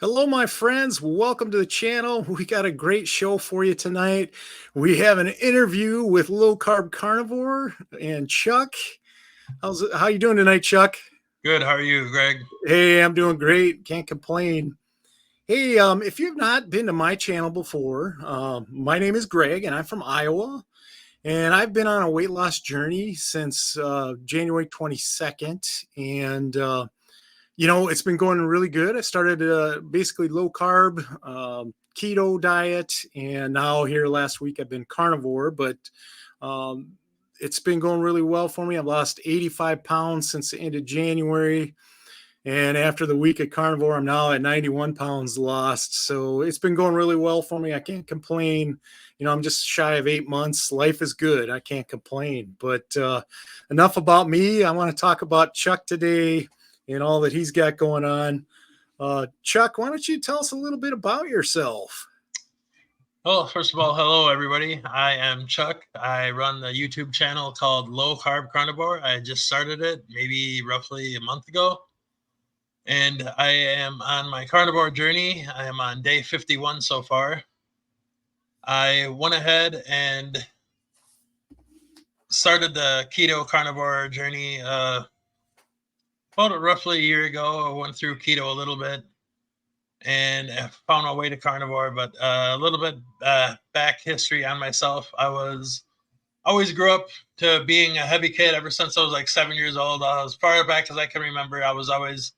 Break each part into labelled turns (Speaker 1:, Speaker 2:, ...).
Speaker 1: Hello, my friends. Welcome to the channel. We got a great show for you tonight. We have an interview with Low Carb Carnivore and Chuck. How you doing tonight, Chuck?
Speaker 2: Good. How are you, Greg?
Speaker 1: Hey, I'm doing great. Can't complain. Hey, if you've not been to my channel before, my name is Greg, and I'm from Iowa. And I've been on a weight loss journey since January 22nd, and it's been going really good. I started basically low carb, keto diet, and now here last week I've been carnivore, but um, it's been going really well for me. I've lost 85 pounds since the end of January. And after the week of carnivore, I'm now at 91 pounds lost. So it's been going really well for me. I can't complain. I'm just shy of 8 months. Life is good. I can't complain. But enough about me. I want to talk about Chuck today and all that he's got going on. Chuck, why don't you tell us a little bit about yourself?
Speaker 2: Well, first of all, hello, everybody. I am Chuck. I run the YouTube channel called Low Carb Carnivore. I just started it maybe roughly a month ago. And I am on my carnivore journey. I am on day 51 so far. I went ahead and started the keto carnivore journey about roughly a year ago. I went through keto a little bit and I found my way to carnivore. But a little bit back history on myself. Always grew up to being a heavy kid ever since I was like 7 years old. As far back as I can remember, I was always,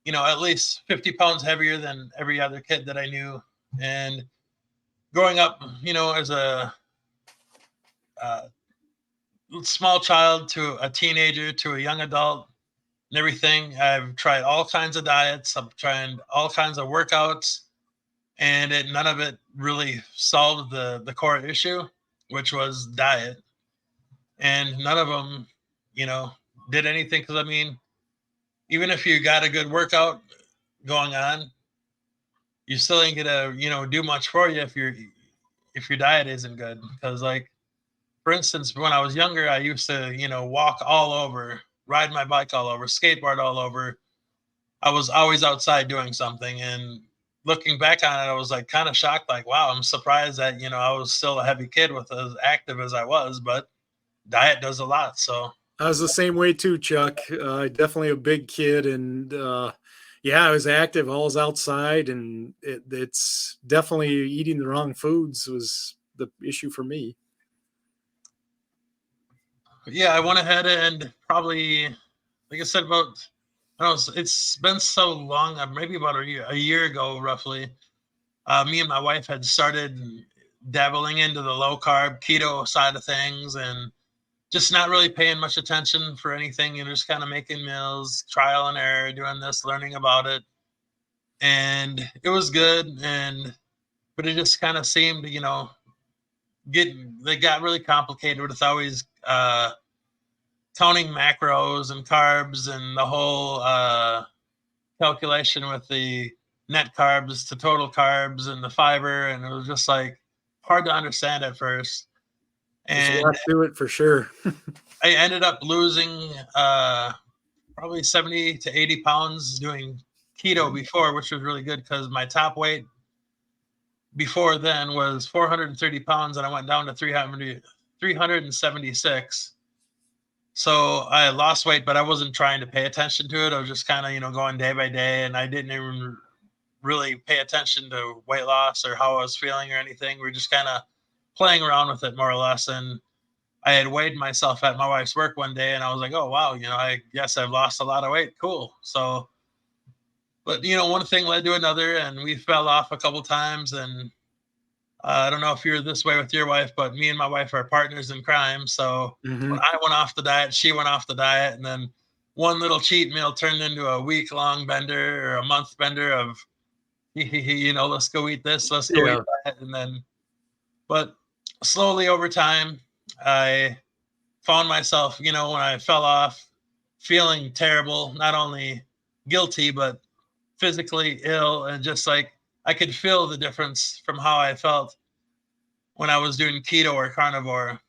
Speaker 2: at least 50 pounds heavier than every other kid that I knew. And growing up, as a small child to a teenager to a young adult and everything, I've tried all kinds of diets. I've tried all kinds of workouts, and none of it really solved the core issue, which was diet. And none of them, you know, did anything. Because I mean, even if you got a good workout going on, you still ain't gonna, do much for you if your diet isn't good. Because like, for instance, when I was younger, I used to, walk all over, ride my bike all over, skateboard all over. I was always outside doing something, and looking back on it, I was like kind of shocked. Like, wow, I'm surprised that I was still a heavy kid with as active as I was, but diet does a lot. So
Speaker 1: I was the same way too, Chuck. Definitely a big kid, and yeah, I was active. I was outside, and it's definitely eating the wrong foods was the issue for me.
Speaker 2: yeah, I went ahead and probably, like I said, about I don't know, it's been so long, maybe about a year ago, roughly. Me and my wife had started dabbling into the low carb keto side of things, and just not really paying much attention for anything, and just kind of making meals, trial and error, doing this, learning about it, and it was good, but it just kind of seemed, they got really complicated with always counting macros and carbs and the whole calculation with the net carbs to total carbs and the fiber, and it was just like hard to understand at first.
Speaker 1: There's a
Speaker 2: And
Speaker 1: lot to it for sure.
Speaker 2: I ended up losing probably 70 to 80 pounds doing keto before, which was really good because my top weight before then was 430 pounds, and I went down to 376. So I lost weight, but I wasn't trying to pay attention to it. I was just kind of, going day by day, and I didn't even really pay attention to weight loss or how I was feeling or anything. We are just kind of playing around with it more or less. And I had weighed myself at my wife's work one day, and I was like, oh, wow, I guess I've lost a lot of weight. Cool. So, but, one thing led to another, and we fell off a couple times. And I don't know if you're this way with your wife, but me and my wife are partners in crime. So when
Speaker 1: Hmm.
Speaker 2: I went off the diet, she went off the diet. And then one little cheat meal turned into a week-long bender or a month bender of, let's go eat this, let's go eat
Speaker 1: Yeah.
Speaker 2: that. And then, but slowly over time, I found myself, when I fell off, feeling terrible, not only guilty, but physically ill. And just like I could feel the difference from how I felt when I was doing keto or carnivore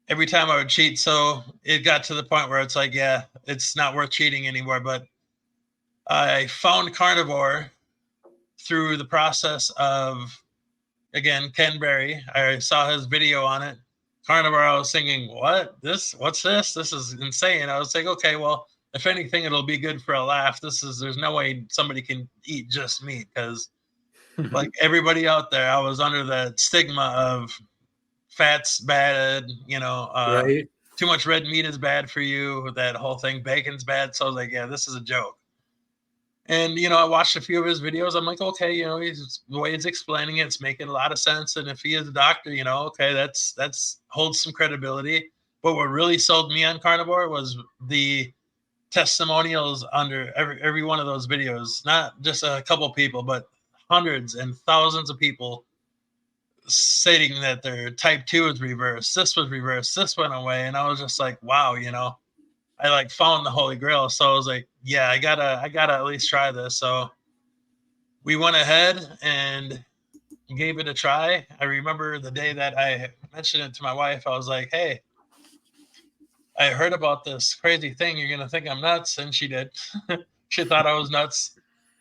Speaker 2: every time I would cheat. So it got to the point where it's like, yeah, it's not worth cheating anymore. But I found Carnivore through the process of, again, Ken Berry. I saw his video on it. Carnivore, I was thinking, what's this? This is insane. I was like, okay, well, if anything, it'll be good for a laugh. There's no way somebody can eat just meat, because like everybody out there, I was under that stigma of fat's bad,
Speaker 1: Right.
Speaker 2: too much red meat is bad for you, that whole thing, bacon's bad. So I was like, yeah, this is a joke. And I watched a few of his videos. I'm like, okay, he's the way he's explaining it's making a lot of sense. And if he is a doctor, okay, that's holds some credibility. But what really sold me on Carnivore was the testimonials under every one of those videos. Not just a couple people, but hundreds and thousands of people stating that their type 2 was reversed, this was reversed, this went away. And I was just like, wow, I like found the holy grail. So I was like, yeah, I gotta at least try this. So we went ahead and gave it a try. I remember the day that I mentioned it to my wife, I was like, hey, I heard about this crazy thing. You're gonna think I'm nuts. And she did. She thought I was nuts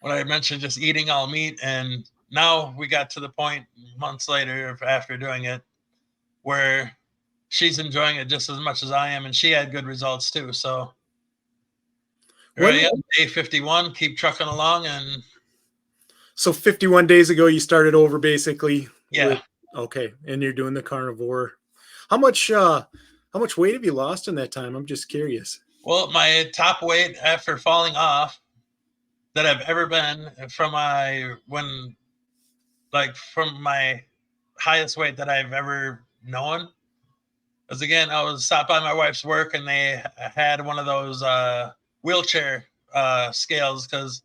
Speaker 2: when I mentioned just eating all meat. And now we got to the point months later after doing it where she's enjoying it just as much as I am, and she had good results too. So here I
Speaker 1: When
Speaker 2: am, day 51, keep trucking along, and
Speaker 1: So 51 days ago, you started over basically with,
Speaker 2: yeah.
Speaker 1: okay, and you're doing the carnivore. How much, uh, how much weight have you lost in that time? I'm just curious.
Speaker 2: Well, my top weight after falling off that I've ever been from my highest weight that I've ever known. Because again, I was stopped by my wife's work and they had one of those wheelchair scales. Because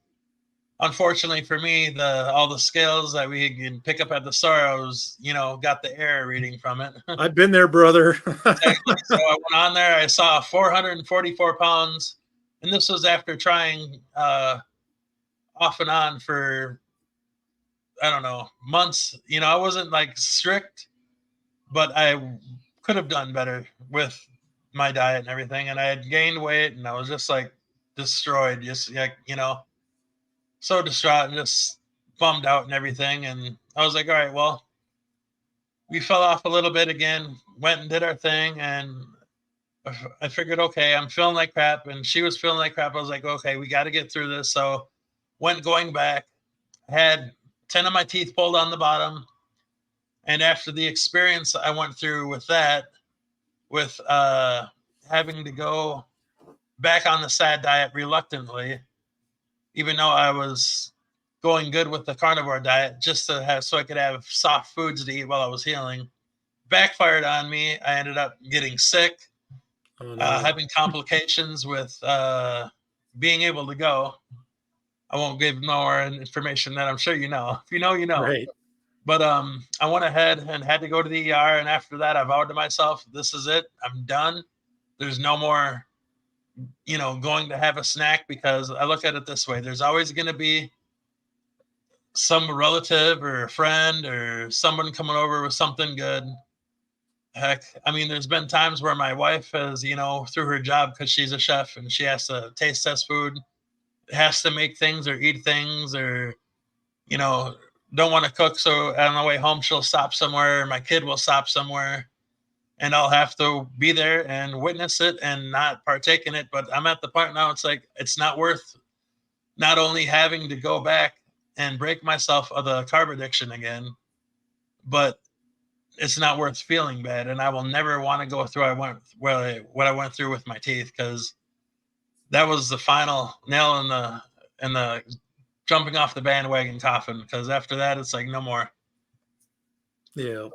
Speaker 2: unfortunately for me, all the scales that we can pick up at the store, I was, got the error reading from it.
Speaker 1: I've been there, brother.
Speaker 2: Exactly. So I went on there. I saw 444 pounds, and this was after trying off and on for, I don't know, months. I wasn't like strict, but I could have done better with my diet and everything. And I had gained weight, and I was just like destroyed, just like so distraught and just bummed out and everything. And I was like, all right, well, we fell off a little bit again, went and did our thing, and I figured, okay, I'm feeling like crap, and she was feeling like crap. I was like, okay, we got to get through this. So, going back, had 10 of my teeth pulled on the bottom, and after the experience I went through with that, with having to go back on the SAD diet reluctantly, even though I was going good with the carnivore diet, just to have so I could have soft foods to eat while I was healing, backfired on me. I ended up getting sick,
Speaker 1: Oh, no.
Speaker 2: having complications with being able to go. I won't give more information that I'm sure you know. If you know, you know.
Speaker 1: Right.
Speaker 2: But I went ahead and had to go to the ER, and after that, I vowed to myself, "This is it. I'm done. There's no more, going to have a snack." Because I look at it this way: there's always going to be some relative or a friend or someone coming over with something good. Heck, I mean, there's been times where my wife has, through her job, because she's a chef and she has to taste test food, has to make things or eat things, or, you know, don't want to cook. So on the way home, she'll stop somewhere. My kid will stop somewhere, and I'll have to be there and witness it and not partake in it. But I'm at the point now, it's like, it's not worth not only having to go back and break myself of the carb addiction again, but it's not worth feeling bad. And I will never want to go through what I went through with my teeth, because that was the final nail in the jumping off the bandwagon coffin. Because after that, it's like no more.
Speaker 1: Yeah.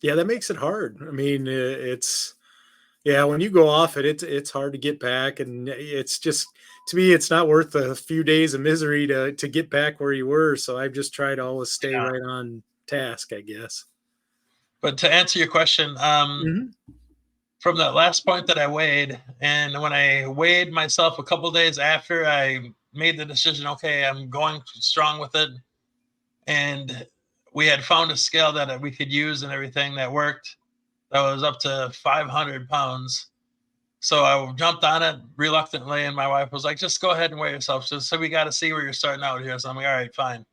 Speaker 1: Yeah, that makes it hard. I mean, it's yeah, when you go off it, it's hard to get back, and it's just to me, it's not worth a few days of misery to get back where you were. So I've just tried to always stay
Speaker 2: Yeah.
Speaker 1: right on task, I guess.
Speaker 2: But to answer your question,
Speaker 1: Hmm.
Speaker 2: from that last point that I weighed, and when I weighed myself a couple days after I made the decision, okay, I'm going strong with it, and we had found a scale that we could use and everything that worked. That was up to 500 pounds. So I jumped on it reluctantly, and my wife was like, just go ahead and weigh yourself. So we got to see where you're starting out here. So I'm like, all right, fine.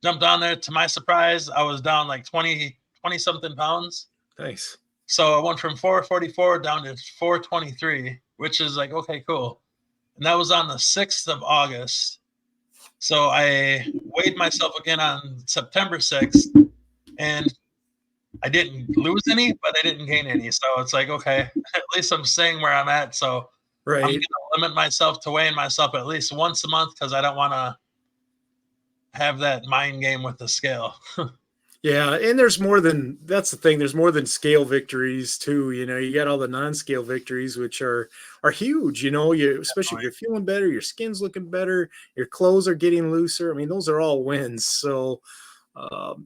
Speaker 2: Jumped on there. To my surprise, I was down like 20 something pounds.
Speaker 1: Nice.
Speaker 2: So I went from 444 down to 423, which is like, okay, cool. And that was on the 6th of August. So I weighed myself again on September 6th, and I didn't lose any, but I didn't gain any. So it's like, okay, at least I'm staying where I'm at. So I'm going
Speaker 1: Right.
Speaker 2: to limit myself to weighing myself at least once a month because I don't want to have that mind game with the scale.
Speaker 1: Yeah, and there's more than that's the thing. There's more than scale victories too. You know, you got all the non-scale victories, which are huge. You know, you especially if you're feeling better, your skin's looking better, your clothes are getting looser. I mean, those are all wins. So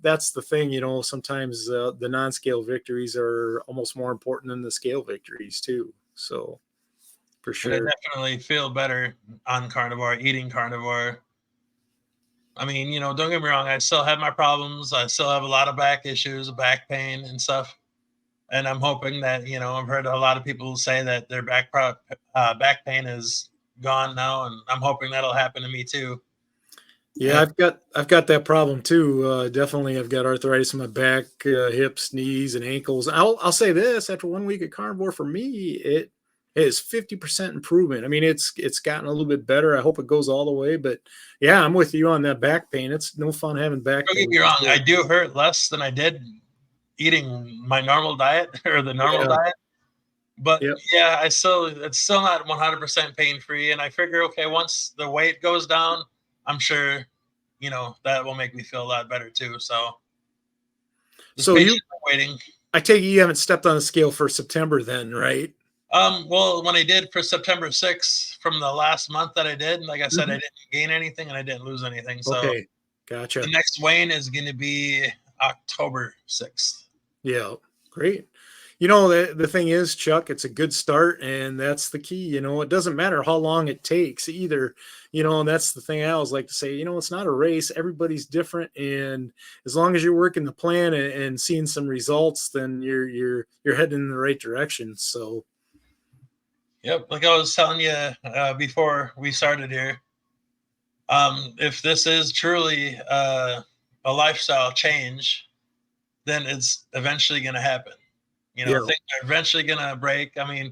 Speaker 1: that's the thing. You know, sometimes the non-scale victories are almost more important than the scale victories too. So for
Speaker 2: But I
Speaker 1: sure.
Speaker 2: definitely feel better on carnivore, eating carnivore. I mean, don't get me wrong. I still have my problems. I still have a lot of back issues, back pain and stuff. And I'm hoping that, I've heard a lot of people say that their back pain is gone now. And I'm hoping that'll happen to me too.
Speaker 1: Yeah,
Speaker 2: And
Speaker 1: I've got that problem too. Definitely, I've got arthritis in my back, hips, knees, and ankles. I'll say this: after 1 week of carnivore, for me, it is 50% improvement. I mean, it's gotten a little bit better. I hope it goes all the way, but yeah, I'm with you on that back pain. It's no fun having back
Speaker 2: don't get
Speaker 1: pain
Speaker 2: me
Speaker 1: for
Speaker 2: wrong. I
Speaker 1: sure.
Speaker 2: do hurt less than I did eating my normal diet or the normal
Speaker 1: Yeah,
Speaker 2: diet. But
Speaker 1: yeah.
Speaker 2: yeah, it's still not 100% pain free. And I figure, okay, once the weight goes down, I'm sure, that will make me feel a lot better too. So just
Speaker 1: So you,
Speaker 2: patiently waiting.
Speaker 1: I take it you haven't stepped on the scale for September, then, right?
Speaker 2: Well, when I did for September 6th from the last month that I did, like I said, I
Speaker 1: Mhm.
Speaker 2: didn't gain anything and I didn't lose anything. So
Speaker 1: Okay,
Speaker 2: the
Speaker 1: gotcha.
Speaker 2: next weigh-in is going to be October 6th.
Speaker 1: Yeah, great. You know, the thing is, Chuck, it's a good start, and that's the key. You know, it doesn't matter how long it takes either. You know, and that's the thing I always like to say. You know, it's not a race. Everybody's different, and as long as you're working the plan and seeing some results, then you're heading in the right direction. So,
Speaker 2: Yep. Like I was telling you before we started here, if this is truly a lifestyle change, then it's eventually going to happen.
Speaker 1: yeah,
Speaker 2: Things are eventually going to break. I mean,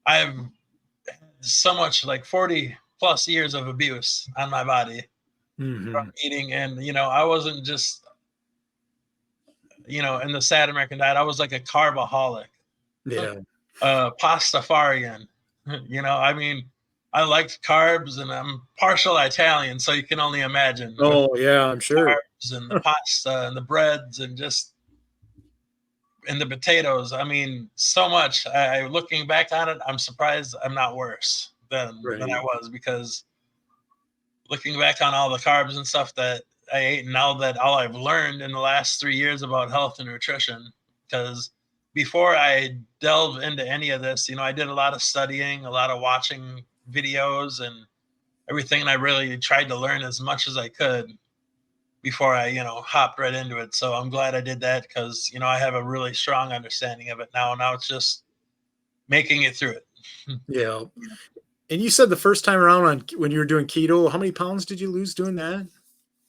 Speaker 2: I've had so much like 40 plus years of abuse on my body from
Speaker 1: hmm,
Speaker 2: eating. And, I wasn't just, in the sad American diet, I was like a carbaholic,
Speaker 1: yeah.
Speaker 2: pastafarian. I mean, I liked carbs and I'm partial Italian. So you can only imagine with
Speaker 1: Oh, yeah, I'm sure.
Speaker 2: carbs and the pasta and the breads and the potatoes. I mean, so much. Looking back on it, I'm surprised I'm not worse than I
Speaker 1: Right.
Speaker 2: was because looking back on all the carbs and stuff that I ate, and now that all I've learned in the last 3 years about health and nutrition, because before I delve into any of this, I did a lot of studying, a lot of watching videos and everything, and I really tried to learn as much as I could before I, hopped right into it. So I'm glad I did that because, I have a really strong understanding of it now. Now it's just making it through it.
Speaker 1: Yeah. And you said the first time around on when you were doing keto, how many pounds did you lose doing that?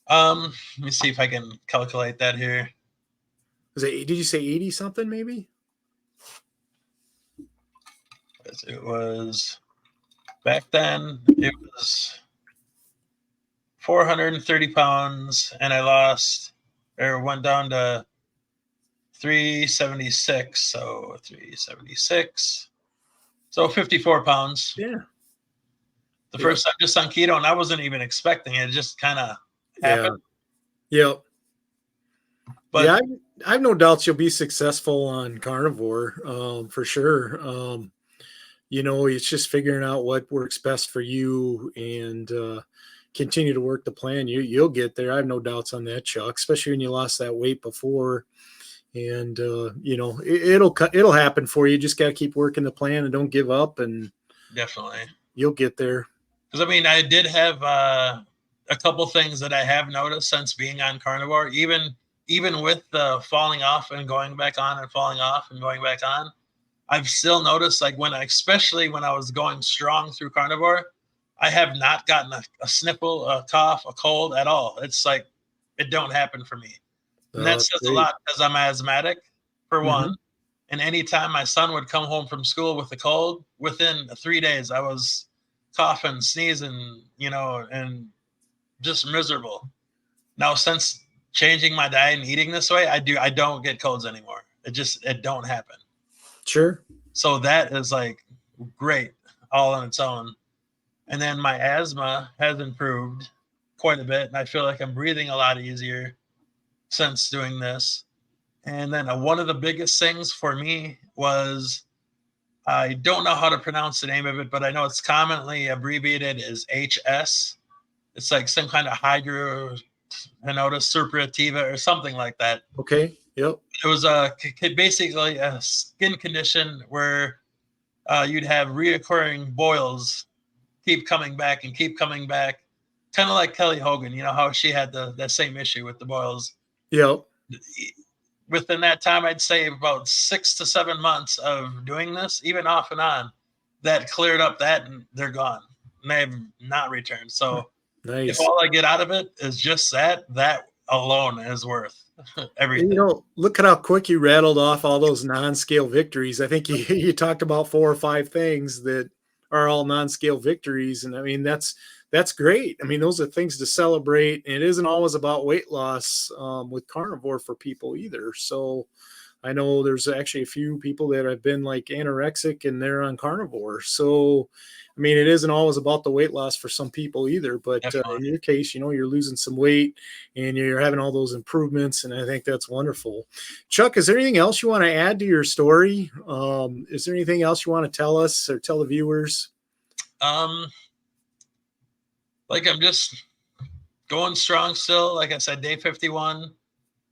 Speaker 2: Let me see if I can calculate that here.
Speaker 1: Was it? Did you say 80 something maybe?
Speaker 2: It was back then, it was 430 pounds, and I lost or went down to 376. So 376. So 54 pounds.
Speaker 1: Yeah.
Speaker 2: The
Speaker 1: Yep.
Speaker 2: first time just on keto, and I wasn't even expecting it. It just kind of
Speaker 1: Yeah.
Speaker 2: happened.
Speaker 1: Yep.
Speaker 2: But
Speaker 1: Yeah, I've no doubts you'll be successful on carnivore, for sure. You know, it's just figuring out what works best for you and continue to work the plan. You'll get there. I have no doubts on that, Chuck. Especially when you lost that weight before, and you know it'll happen for you. Just got to keep working the plan and don't give up, and
Speaker 2: definitely.
Speaker 1: you'll get there.
Speaker 2: Because I mean, I did have a couple things that I have noticed since being on carnivore, even with the falling off and going back on and falling off and going back on. I've still noticed, like especially when I was going strong through carnivore, I have not gotten a sniffle, a cough, a cold at all. It's like it don't happen for me. And
Speaker 1: Oh,
Speaker 2: that
Speaker 1: that's
Speaker 2: says a
Speaker 1: great.
Speaker 2: lot because I'm asthmatic, for one.
Speaker 1: Hmm.
Speaker 2: And anytime my son would come home from school with a cold, within 3 days, I was coughing, sneezing, and just miserable. Now, since changing my diet and eating this way, I don't get colds anymore. It don't happen.
Speaker 1: Sure.
Speaker 2: So that is like great all on its own. And then my asthma has improved quite a bit. And I feel like I'm breathing a lot easier since doing this. And then one of the biggest things for me was, I don't know how to pronounce the name of it, but I know it's commonly abbreviated as HS. It's like some kind of hydro suppurativa or something like that.
Speaker 1: Okay. Yep.
Speaker 2: It was basically a skin condition where you'd have reoccurring boils keep coming back and keep coming back, kind of like Kelly Hogan. You know how she had that same issue with the boils.
Speaker 1: Yep.
Speaker 2: Within that time, I'd say about 6 to 7 months of doing this, even off and on, that cleared up that, and they're gone. And they have not returned. So if
Speaker 1: Nice.
Speaker 2: all I get out of it is just that alone is worth
Speaker 1: And,
Speaker 2: everything.
Speaker 1: look at how quick you rattled off all those non-scale victories. I think you talked about 4 or 5 things that are all non-scale victories, and I mean that's great. I mean, those are things to celebrate. And it isn't always about weight loss with carnivore for people either. So I know there's actually a few people that have been like anorexic and they're on carnivore. So, I mean, it isn't always about the weight loss for some people either. But in
Speaker 2: Definitely.
Speaker 1: your case, you're losing some weight and you're having all those improvements. And I think that's wonderful. Chuck, is there anything else you want to add to your story? Is there anything else you want to tell us or tell the viewers?
Speaker 2: Um, like I'm just going strong still. Like I said, day 51.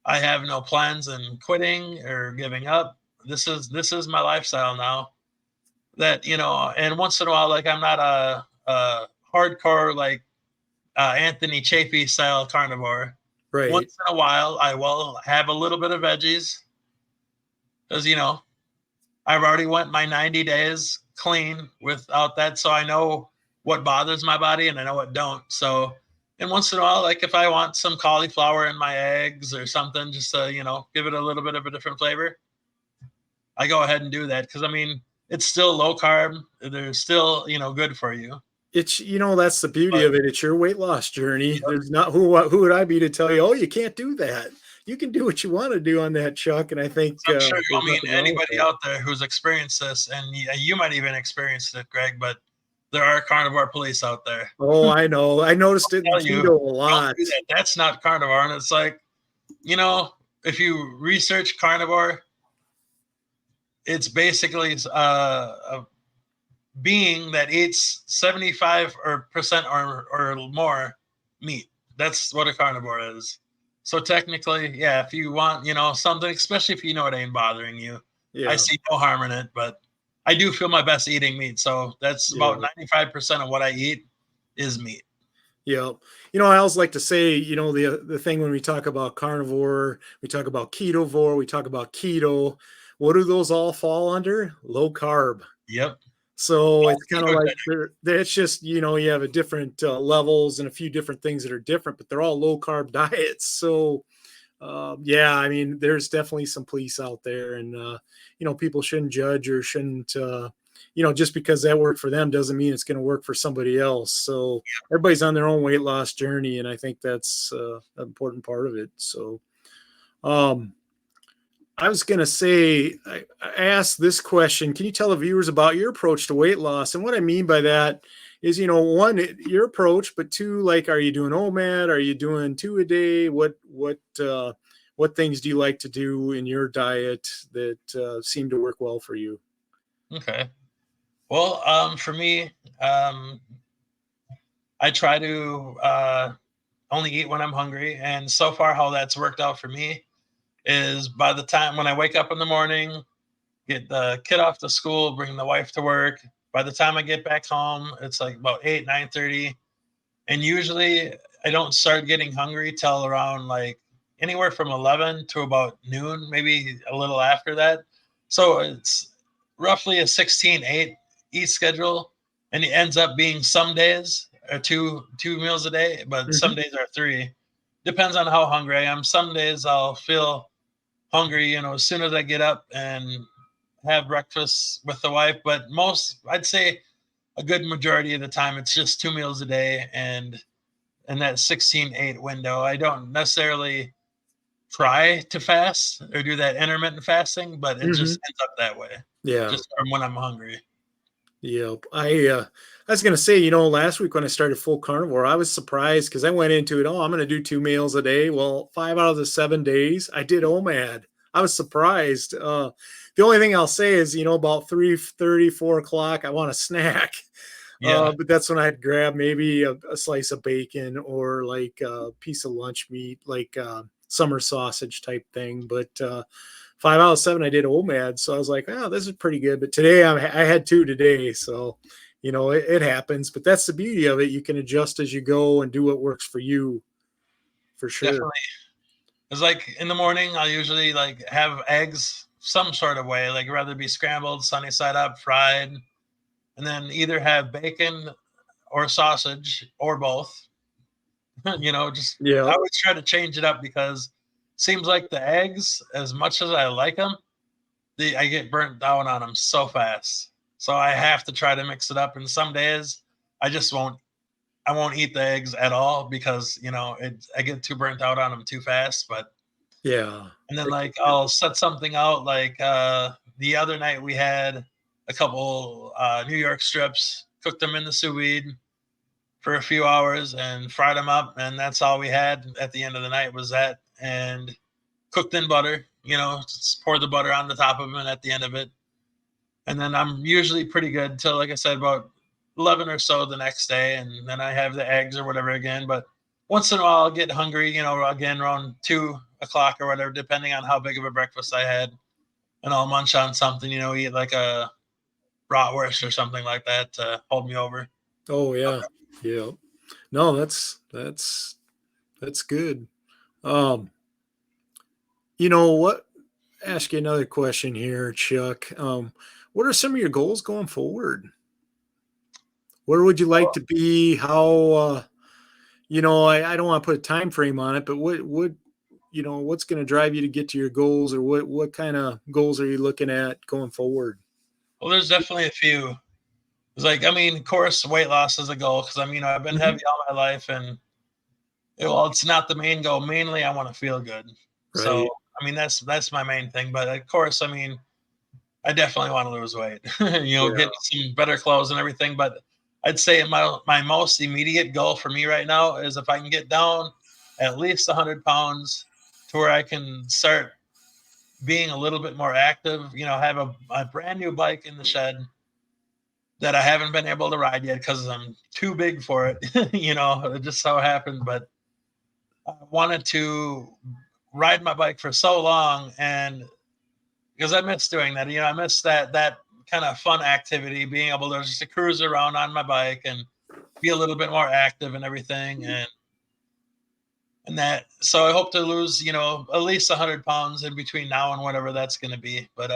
Speaker 2: I have no plans in quitting or giving up. This is my lifestyle now. That and once in a while, like I'm not a hardcore like Anthony Chafee style carnivore.
Speaker 1: Right.
Speaker 2: Once in a while, I will have a little bit of veggies because I've already went my 90 days clean without that, so I know what bothers my body and I know what don't. So, and once in a while, like if I want some cauliflower in my eggs or something, just to give it a little bit of a different flavor, I go ahead and do that because I mean it's still low carb. They're still good for you.
Speaker 1: It's that's the beauty
Speaker 2: But
Speaker 1: of it. It's your weight loss journey.
Speaker 2: yep,
Speaker 1: There's not who would I be to tell you, oh, you can't do that. You can do what you want to do on that, Chuck, and I think
Speaker 2: I'm sure.
Speaker 1: there's
Speaker 2: I mean,
Speaker 1: nothing wrong with
Speaker 2: anybody
Speaker 1: that.
Speaker 2: out there who's experienced this, and you might even experience it, Greg. But there are carnivore police out there.
Speaker 1: Oh, I know. I noticed it in
Speaker 2: Tell you,
Speaker 1: keto a
Speaker 2: don't
Speaker 1: lot.
Speaker 2: do that. That's not carnivore. And it's like, you know, if you research carnivore, it's basically a being that eats 75% or more meat. That's what a carnivore is. So technically, yeah, if you want, something, especially if you know it ain't bothering you, I
Speaker 1: Yeah,
Speaker 2: see no harm in it. But I do feel my best eating meat. So that's about
Speaker 1: yeah,
Speaker 2: 95% of what I eat is meat.
Speaker 1: yeah. I always like to say, the thing when we talk about carnivore, we talk about ketovore, we talk about keto. What do those all fall under? Low carb.
Speaker 2: Yep.
Speaker 1: So it's kind of like
Speaker 2: Ketogenic.
Speaker 1: it's just you have a different levels and a few different things that are different, but they're all low carb diets. So yeah, I mean, there's definitely some police out there, and people shouldn't judge or shouldn't just because that worked for them doesn't mean it's going to work for somebody else. So everybody's on their own weight loss journey, and I think that's an important part of it. So. Um, I was going to say, I asked this question. Can you tell the viewers about your approach to weight loss? And what I mean by that is, one, your approach, but two, like, are you doing OMAD? Are you doing 2 a day? What things do you like to do in your diet that seem to work well for you?
Speaker 2: Okay. Well, for me, I try to only eat when I'm hungry. And so far, how that's worked out for me is by the time when I wake up in the morning, get the kid off to school, bring the wife to work. By the time I get back home, it's like about 8, 9:30. And usually I don't start getting hungry till around like anywhere from 11 to about noon, maybe a little after that. So it's roughly a 16-8 eat schedule, and it ends up being some days are two meals a day, but
Speaker 1: Mm-hmm.
Speaker 2: some days are three. Depends on how hungry I am. Some days I'll feel hungry, as soon as I get up and have breakfast with the wife. But I'd say a good majority of the time, it's just 2 meals a day, and in that 16-8 window. I don't necessarily try to fast or do that intermittent fasting, but it
Speaker 1: Mm-hmm.
Speaker 2: just ends up that way,
Speaker 1: Yeah.
Speaker 2: just from when I'm hungry.
Speaker 1: Yep. I was gonna say, last week when I started full carnivore, I was surprised because I went into it, oh, I'm gonna do 2 meals a day. Well, 5 out of the 7 days I did OMAD. I was surprised. The only thing I'll say is, about 3:30, 4 o'clock, I want a snack.
Speaker 2: Yeah,
Speaker 1: But that's when I'd grab maybe a slice of bacon or like a piece of lunch meat, like summer sausage type thing. But 5 out of 7, I did OMAD, so I was like, oh, this is pretty good. But today I had two today, so it happens. But that's the beauty of it. You can adjust as you go and do what works for you, for sure.
Speaker 2: definitely. It's like in the morning, I'll usually like have eggs some sort of way, like rather be scrambled, sunny side up, fried, and then either have bacon or sausage or both. Just I
Speaker 1: Yeah,
Speaker 2: always try to change it up because it seems like the eggs, as much as I like them, I get burnt down on them so fast. So I have to try to mix it up. And some days I just won't. I won't eat the eggs at all because I get too burnt out on them too fast. But
Speaker 1: yeah,
Speaker 2: and then
Speaker 1: I
Speaker 2: like
Speaker 1: get
Speaker 2: I'll set something out. Like the other night we had a couple New York strips, cooked them in the sous vide for a few hours and fried them up, and that's all we had at the end of the night was that and cooked in butter. Just pour the butter on the top of it at the end of it, and then I'm usually pretty good till, like I said, about 11 or so the next day, and then I have the eggs or whatever again. But once in a while, I'll get hungry, again around 2 o'clock or whatever, depending on how big of a breakfast I had, and I'll munch on something, eat like a bratwurst or something like that to hold me over.
Speaker 1: Oh yeah, yeah. No, that's good. Um, what? Ask you another question here, Chuck. What are some of your goals going forward? Where would you like to be? How? I don't want to put a time frame on it, but what's going to drive you to get to your goals, or what kind of goals are you looking at going forward?
Speaker 2: Well, there's definitely a few. It's like, I mean, of course, weight loss is a goal because I've been
Speaker 1: Hmm.
Speaker 2: heavy all my life, and well, it's not the main goal. Mainly, I want to feel good. So,
Speaker 1: Right.
Speaker 2: that's my main thing. But of course, I definitely want to lose weight.
Speaker 1: Yeah.
Speaker 2: Get some better clothes and everything. But I'd say my most immediate goal for me right now is if I can get down at least 100 pounds to where I can start being a little bit more active. Have a brand new bike in the shed that I haven't been able to ride yet because I'm too big for it. It just so happened. But I wanted to ride my bike for so long, and because I miss doing that. I miss that kind of fun activity, being able to just to cruise around on my bike and be a little bit more active and everything, and that. So I hope to lose, at least 100 pounds in between now and whatever that's going to be. But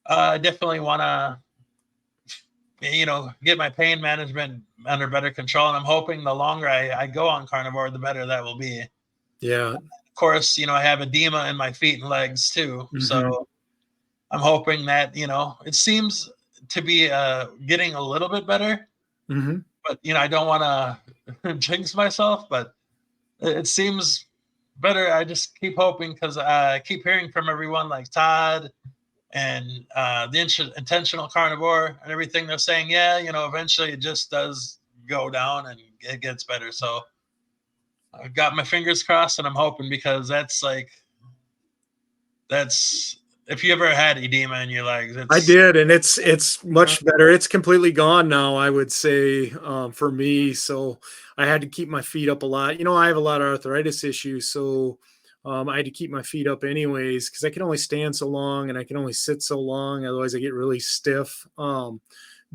Speaker 2: I definitely want to, get my pain management under better control, and I'm hoping the longer I go on carnivore, the better that will be.
Speaker 1: Yeah.
Speaker 2: Of course, I have edema in my feet and legs too, so
Speaker 1: Hmm.
Speaker 2: I'm hoping that it seems to be getting a little bit better,
Speaker 1: Hmm.
Speaker 2: but I don't want to jinx myself, but it seems better. I just keep hoping because I keep hearing from everyone like Todd and the intentional carnivore and everything. They're saying, yeah, eventually it just does go down and it gets better. So I've got my fingers crossed, and I'm hoping because that's if you ever had edema in your legs,
Speaker 1: I
Speaker 2: it's
Speaker 1: did, and it's much better. It's completely gone now, I would say, for me. So I had to keep my feet up a lot. I have a lot of arthritis issues, so I had to keep my feet up anyways because I can only stand so long and I can only sit so long. Otherwise, I get really stiff.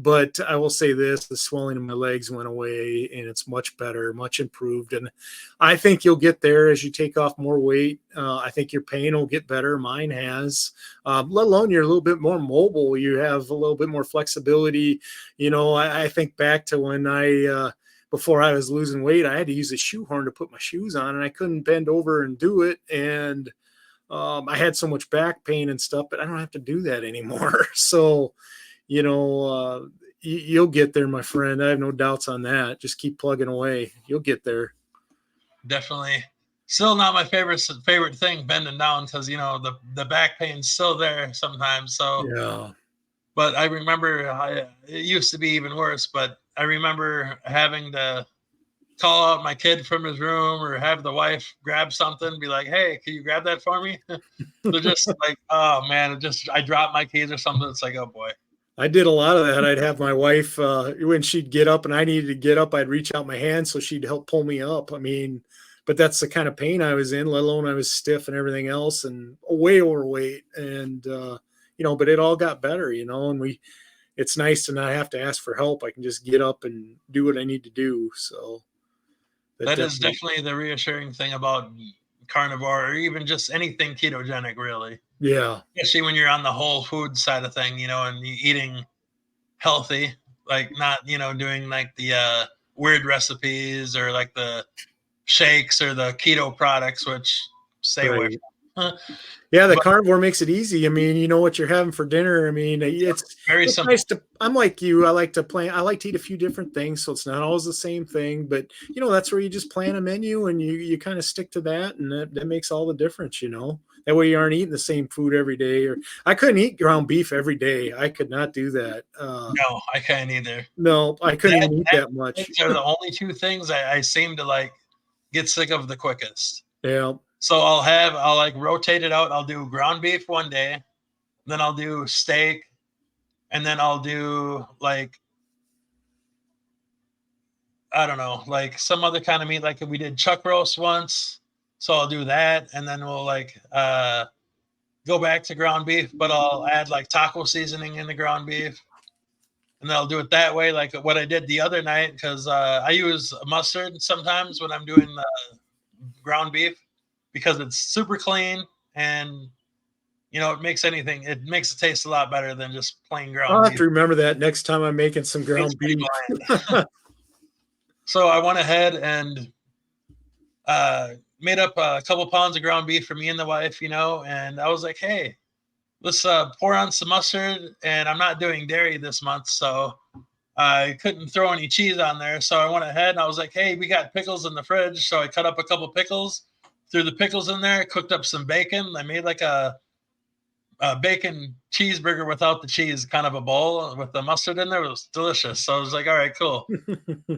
Speaker 1: But I will say this, the swelling in my legs went away and it's much better, much improved. And I think you'll get there as you take off more weight. I think your pain will get better. Mine has, let alone you're a little bit more mobile. You have a little bit more flexibility. I think back to when before I was losing weight, I had to use a shoehorn to put my shoes on and I couldn't bend over and do it. And I had so much back pain and stuff, but I don't have to do that anymore. So, you'll get there, my friend. I have no doubts on that. Just keep plugging away. You'll get there.
Speaker 2: Definitely. Still not my favorite thing, bending down, because the back pain's still there sometimes. So
Speaker 1: Yeah.
Speaker 2: but I remember it used to be even worse. But I remember having to call out my kid from his room or have the wife grab something, be like, "Hey, can you grab that for me?" They're just like, "Oh man," I dropped my keys or something. It's like, "Oh boy."
Speaker 1: I did a lot of that. I'd have my wife, when she'd get up and I needed to get up, I'd reach out my hand so she'd help pull me up. I mean, but that's the kind of pain I was in, let alone I was stiff and everything else and way overweight. And, but it all got better, and it's nice to not have to ask for help. I can just get up and do what I need to do. So that
Speaker 2: That is
Speaker 1: definitely,
Speaker 2: definitely the reassuring thing about carnivore, or even just anything ketogenic, really.
Speaker 1: yeah,
Speaker 2: Especially when you're on the whole food side of thing, and eating healthy, like not, doing like the weird recipes or like the shakes or the keto products, which stay away
Speaker 1: right.
Speaker 2: from.
Speaker 1: Yeah, the
Speaker 2: But
Speaker 1: carnivore makes it easy. I mean, you know what you're having for dinner. I mean,
Speaker 2: very
Speaker 1: it's nice
Speaker 2: simple.
Speaker 1: to. I'm like you. I like to plan. I like to eat a few different things, so it's not always the same thing. But that's where you just plan a menu and you kind of stick to that, and that makes all the difference. That way you aren't eating the same food every day. Or I couldn't eat ground beef every day. I could not do that.
Speaker 2: No, I can't either.
Speaker 1: No, I couldn't
Speaker 2: That,
Speaker 1: even eat
Speaker 2: that
Speaker 1: that much.
Speaker 2: Those are the only two things I seem to like get sick of the quickest.
Speaker 1: Yeah,
Speaker 2: So I'll like rotate it out. I'll do ground beef one day, then I'll do steak, and then I'll do like, I don't know, like some other kind of meat. Like we did chuck roast once, so I'll do that, and then we'll like go back to ground beef, but I'll add like taco seasoning in the ground beef, and then I'll do it that way, like what I did the other night, because I use mustard sometimes when I'm doing ground beef because it's super clean and it makes it taste a lot better than just plain
Speaker 1: I'll
Speaker 2: ground
Speaker 1: have
Speaker 2: beef.
Speaker 1: to remember that next time I'm making some
Speaker 2: It's
Speaker 1: ground
Speaker 2: pretty
Speaker 1: beef.
Speaker 2: bland. So I went ahead and made up a couple pounds of ground beef for me and the wife, and I was like, hey, let's pour on some mustard. And I'm not doing dairy this month, so I couldn't throw any cheese on there. So I went ahead and I was like, hey, we got pickles in the fridge. So I cut up a couple pickles, threw the pickles in there, cooked up some bacon. I made like a bacon cheeseburger without the cheese, kind of a bowl with the mustard in there. It was delicious. So I was like, all right, cool.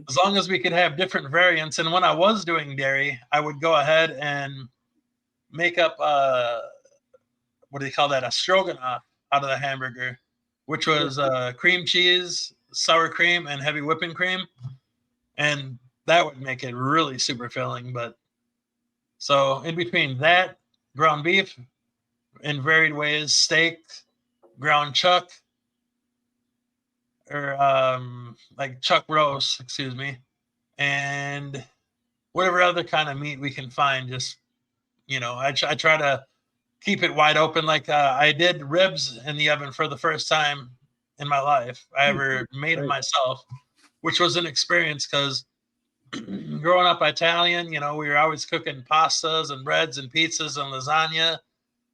Speaker 2: As long as we could have different variants. And when I was doing dairy, I would go ahead and make up what do they call that? A stroganoff out of the hamburger, which was cream cheese, sour cream, and heavy whipping cream. And that would make it really super filling. But so in between that, ground beef in varied ways, steak, ground chuck, or like chuck roast, excuse me, and whatever other kind of meat we can find. Just I try to keep it wide open. Like I did ribs in the oven for the first time in my life. I ever made them
Speaker 1: Right.
Speaker 2: myself, which was an experience because growing up Italian, we were always cooking pastas and breads and pizzas and lasagna,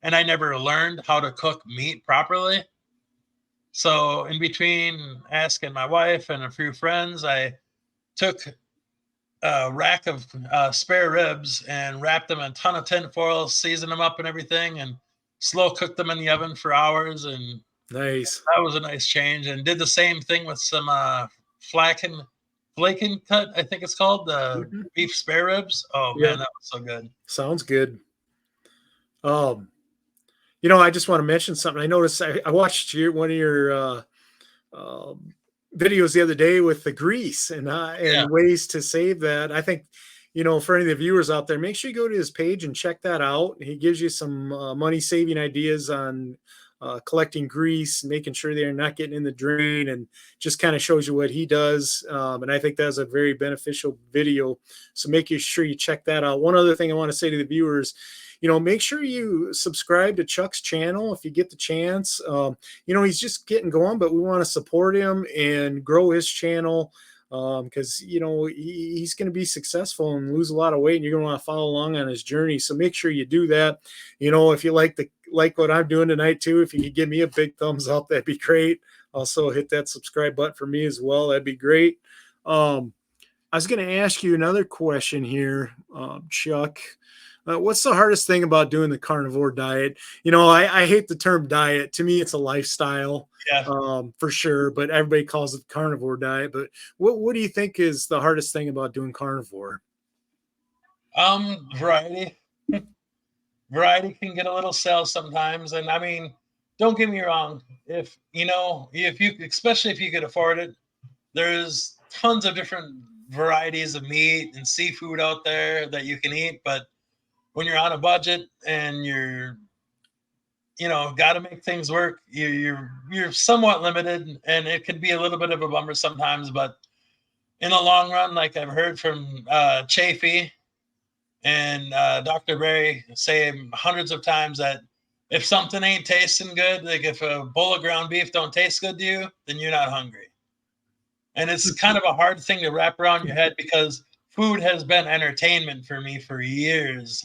Speaker 2: and I never learned how to cook meat properly. So in between asking my wife and a few friends, I took a rack of spare ribs and wrapped them in a ton of tin foil, seasoned them up and everything, and slow cooked them in the oven for hours. And
Speaker 1: Nice.
Speaker 2: that was a nice change. And did the same thing with some flaken, flaken cut, I think it's called, the
Speaker 1: Mhm.
Speaker 2: beef spare ribs. Oh man,
Speaker 1: Yep.
Speaker 2: that was so good.
Speaker 1: Sounds good. Um, I just want to mention something. I noticed I watched one of your um, videos the other day with the grease
Speaker 2: Yeah,
Speaker 1: and ways to save that. I think, for any of the viewers out there, make sure you go to his page and check that out. He gives you some money saving ideas on collecting grease, making sure they're not getting in the drain, and just kind of shows you what he does. And I think that's a very beneficial video. So make sure you check that out. One other thing I want to say to the viewers, make sure you subscribe to Chuck's channel if you get the chance. He's just getting going, but we want to support him and grow his channel because he's going to be successful and lose a lot of weight, and you're going to want to follow along on his journey. So make sure you do that. If you like what I'm doing tonight too, if you could give me a big thumbs up, that'd be great. Also hit that subscribe button for me as well. That'd be great. I was going to ask you another question here, Chuck. What's the hardest thing about doing the carnivore diet? I hate the term diet. To me, it's a lifestyle, for sure, but everybody calls it the carnivore diet. But what do you think is the hardest thing about doing carnivore?
Speaker 2: Variety. Variety can get a little stale sometimes. And I mean, don't get me wrong. If you, especially if you could afford it, there's tons of different varieties of meat and seafood out there that you can eat. But when you're on a budget and you're got to make things work, you're somewhat limited, and it can be a little bit of a bummer sometimes. But in the long run, like I've heard from Chafee and Dr. Berry say hundreds of times, that if something ain't tasting good, like if a bowl of ground beef don't taste good to you, then you're not hungry. And it's kind of a hard thing to wrap around your head, because food has been entertainment for me for years,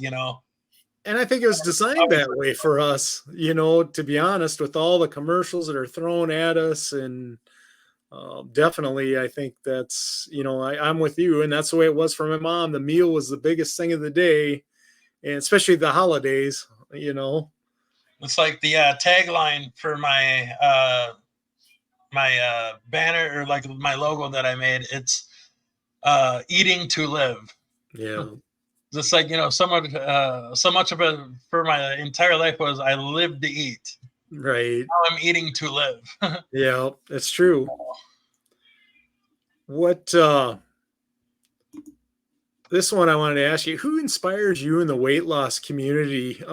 Speaker 1: And I think it was designed that way for us, to be honest, with all the commercials that are thrown at us. And definitely, I think that's, I'm with you. And that's the way it was for my mom. The meal was the biggest thing of the day, and especially the holidays,
Speaker 2: It's like the tagline for my banner, or like my logo that I made. It's eating to live.
Speaker 1: Yeah.
Speaker 2: Just like, so much of it for my entire life was I live to eat.
Speaker 1: Right.
Speaker 2: Now I'm eating to live.
Speaker 1: Yeah, that's true. What this one I wanted to ask you, who inspires you in the weight loss community?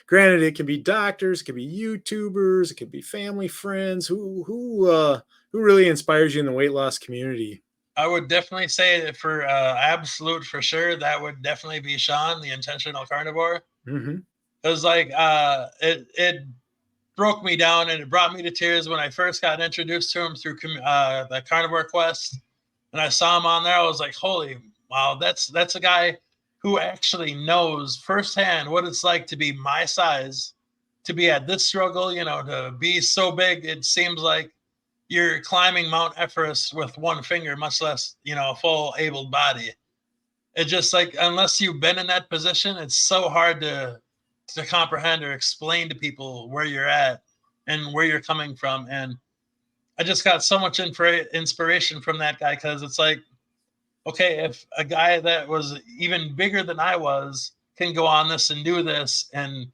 Speaker 1: Granted, it can be doctors, it can be YouTubers, it can be family friends. Who really inspires you in the weight loss community?
Speaker 2: I would definitely say that for absolute, for sure, that would definitely be Sean, the intentional carnivore.
Speaker 1: Mm-hmm.
Speaker 2: It was like it broke me down, and it brought me to tears when I first got introduced to him through the Carnivore Quest, and I saw him on there. I was like, holy wow, that's a guy who actually knows firsthand what it's like to be my size, to be at this struggle, to be so big. It seems like you're climbing Mount Everest with one finger, much less, a full able body. It's just like, unless you've been in that position, it's so hard to comprehend or explain to people where you're at and where you're coming from. And I just got so much inspiration from that guy, because it's like, okay, if a guy that was even bigger than I was can go on this and do this, and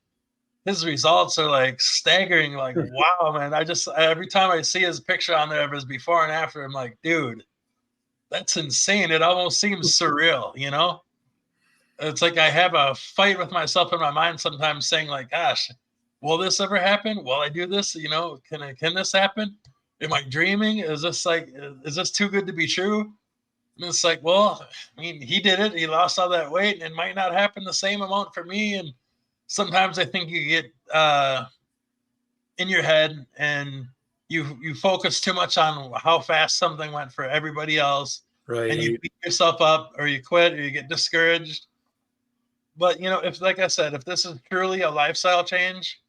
Speaker 2: his results are like staggering, like, wow, man. Every time I see his picture on there of his before and after, I'm like, dude, that's insane. It almost seems surreal, It's like I have a fight with myself in my mind sometimes, saying like, gosh, will this ever happen? Will I do this? Can this happen? Am I dreaming? Is this too good to be true? And it's like, well, I mean, he did it. He lost all that weight, and it might not happen the same amount for me. And sometimes I think you get in your head, and you focus too much on how fast something went for everybody else, and you
Speaker 1: Right.
Speaker 2: beat yourself up, or you quit, or you get discouraged. But if, like I said, if this is truly a lifestyle change,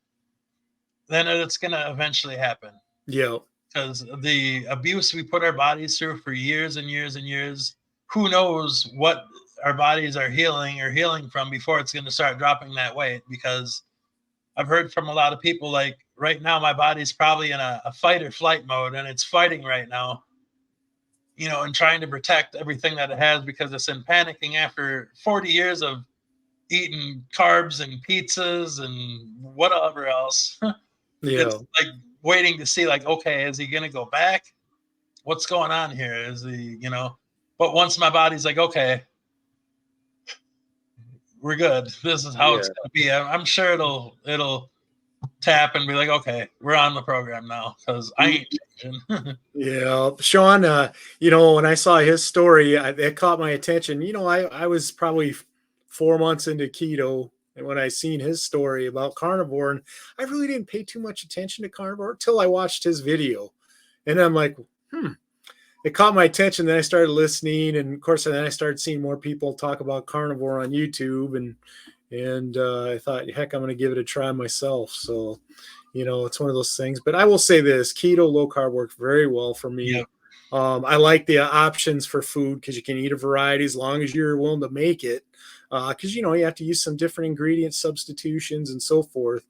Speaker 2: then it's going to eventually happen.
Speaker 1: Yeah.
Speaker 2: Because the abuse we put our bodies through for years and years and years, who knows what our bodies are healing from before it's going to start dropping that weight. Because I've heard from a lot of people, like, right now my body's probably in a fight or flight mode, and it's fighting right now, and trying to protect everything that it has, because it's in panicking after 40 years of eating carbs and pizzas and whatever else.
Speaker 1: Yeah.
Speaker 2: It's like waiting to see, like, okay, is he going to go back? What's going on here? Is he, but once my body's like, okay, we're good. This is how
Speaker 1: Yeah.
Speaker 2: it's going to be. I'm sure it'll tap and be like, okay, we're on the program now because I ain't changing.
Speaker 1: Yeah, Sean, when I saw his story, it caught my attention. I was probably 4 months into keto, and when I seen his story about carnivore, and I really didn't pay too much attention to carnivore until I watched his video. And I'm like, it caught my attention. Then I started listening, and of course, then I started seeing more people talk about carnivore on YouTube, and I thought, heck, I'm going to give it a try myself. So, it's one of those things. But I will say this: keto, low carb works very well for me.
Speaker 2: Yep.
Speaker 1: I like the options for food because you can eat a variety as long as you're willing to make it. Because you have to use some different ingredient substitutions and so forth.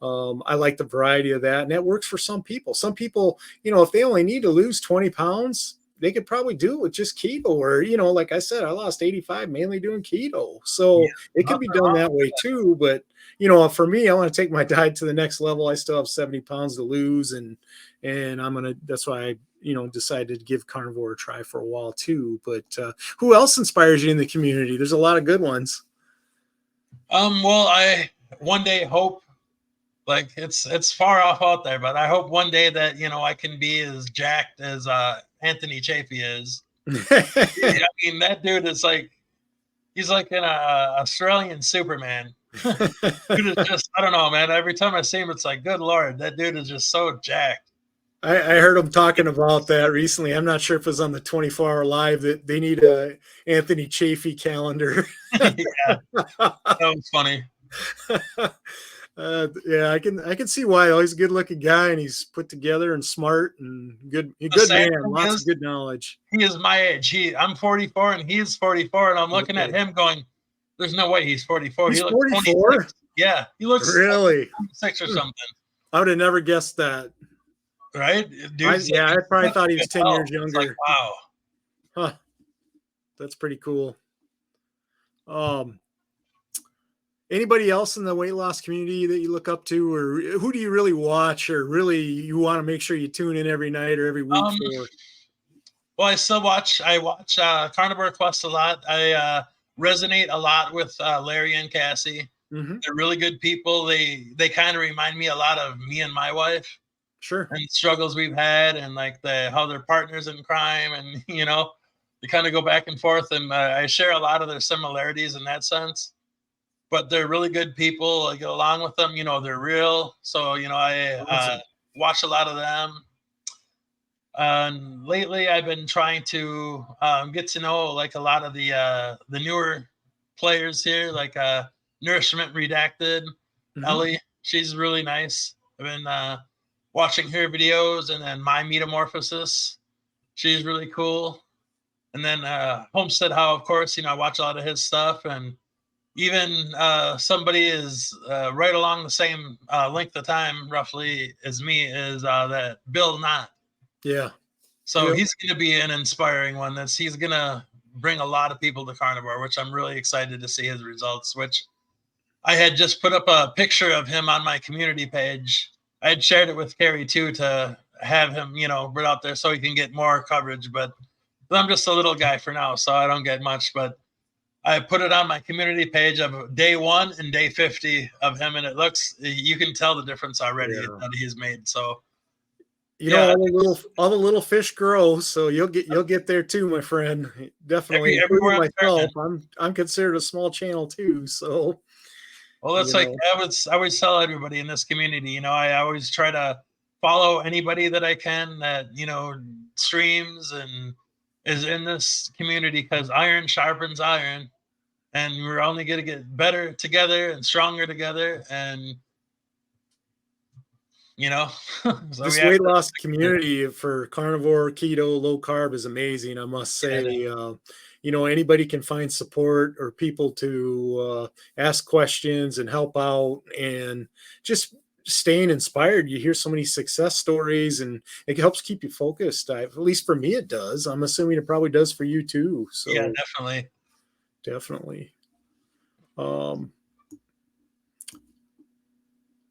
Speaker 1: I like the variety of that, and that works for some people. Some people, if they only need to lose 20 pounds, they could probably do it with just keto. Or, like I said, I lost 85 mainly doing keto.
Speaker 2: Yeah,
Speaker 1: So it can be
Speaker 2: nothing
Speaker 1: done
Speaker 2: wrong
Speaker 1: that
Speaker 2: with
Speaker 1: way too. But, for me, I want to take my diet to the next level. I still have 70 pounds to lose. And that's why I, decided to give carnivore a try for a while too. But who else inspires you in the community? There's a lot of good ones.
Speaker 2: Well, I one day hope, like it's far off out there, but I hope one day that I can be as jacked as Anthony Chafee is. I mean, that dude is like he's like an Australian Superman. Dude is just I don't know, man. Every time I see him, it's like, good lord, that dude is just so jacked.
Speaker 1: I heard him talking about that recently. I'm not sure if it was on the 24-hour live that they need a Anthony Chafee calendar.
Speaker 2: Yeah, that was funny.
Speaker 1: Yeah, I can see why. Oh, he's a good looking guy, and he's put together and smart and good. A
Speaker 2: The
Speaker 1: good
Speaker 2: sad
Speaker 1: man,
Speaker 2: thing
Speaker 1: lots of
Speaker 2: is,
Speaker 1: good knowledge.
Speaker 2: he is my age. I'm 44 and he's 44, and I'm looking at
Speaker 1: Okay.
Speaker 2: him going, "There's no way he's 44.
Speaker 1: He's
Speaker 2: He looks
Speaker 1: 44.
Speaker 2: 26." Yeah, he looks like
Speaker 1: Really?
Speaker 2: 26 or something,
Speaker 1: I would have never guessed that.
Speaker 2: right?
Speaker 1: I
Speaker 2: Dude's like,
Speaker 1: Yeah, I probably thought he was
Speaker 2: good
Speaker 1: 10
Speaker 2: health.
Speaker 1: years
Speaker 2: It's like,
Speaker 1: younger.
Speaker 2: wow.
Speaker 1: Huh. That's pretty cool. Um, Anybody else in the weight loss community that you look up to, or who do you really watch, or really you want to make sure you tune in every night or every week
Speaker 2: Um,
Speaker 1: for?
Speaker 2: well, I watch Carnivore Quest a lot. I resonate a lot with Larry and Cassie.
Speaker 1: Mm-hmm.
Speaker 2: They're really good people. They kind of remind me a lot of me and my wife
Speaker 1: Sure.
Speaker 2: and struggles we've had, and like how they're partners in crime, and they kind of go back and forth. And I share a lot of their similarities in that sense. But they're really good people. I get along with them. They're real. So I
Speaker 1: Awesome.
Speaker 2: watch a lot of them. And lately, I've been trying to get to know like a lot of the newer players here, like Nourishment Redacted.
Speaker 1: Mm-hmm.
Speaker 2: Ellie, she's really nice. I've been watching her videos, and then My Metamorphosis. She's really cool. And then Homestead How, of course, I watch a lot of his stuff, and even somebody is right along the same length of time, roughly, as me is that Bill Knott.
Speaker 1: Yeah.
Speaker 2: So
Speaker 1: Yep.
Speaker 2: he's going to be an inspiring one. He's going to bring a lot of people to Carnivore, which I'm really excited to see his results. Which I had just put up a picture of him on my community page. I had shared it with Carrie too to have him, put out there so he can get more coverage. But I'm just a little guy for now, so I don't get much. But I put it on my community page of day 1 and day 50 of him, and you can tell the difference already
Speaker 1: Yeah.
Speaker 2: that he's made. So
Speaker 1: All
Speaker 2: yeah,
Speaker 1: the little fish grow, so you'll get there too, my friend. Definitely,
Speaker 2: everywhere
Speaker 1: including
Speaker 2: I'm
Speaker 1: myself.
Speaker 2: turning.
Speaker 1: I'm considered a small channel too, so
Speaker 2: Well, that's
Speaker 1: you
Speaker 2: like
Speaker 1: know.
Speaker 2: I always tell everybody in this community. I always try to follow anybody that I can that streams and is in this community because iron sharpens iron, and we're only going to get better together and stronger together. And so we
Speaker 1: This
Speaker 2: have
Speaker 1: weight
Speaker 2: to
Speaker 1: loss
Speaker 2: stick together.
Speaker 1: community for carnivore, keto, low carb is amazing. I must
Speaker 2: Yeah,
Speaker 1: say, anybody can find support or people to ask questions and help out, and just staying inspired. You hear so many success stories, and it helps keep you focused. At least for me, it does. I'm assuming it probably does for you too.
Speaker 2: yeah,
Speaker 1: So
Speaker 2: definitely.
Speaker 1: definitely. Um,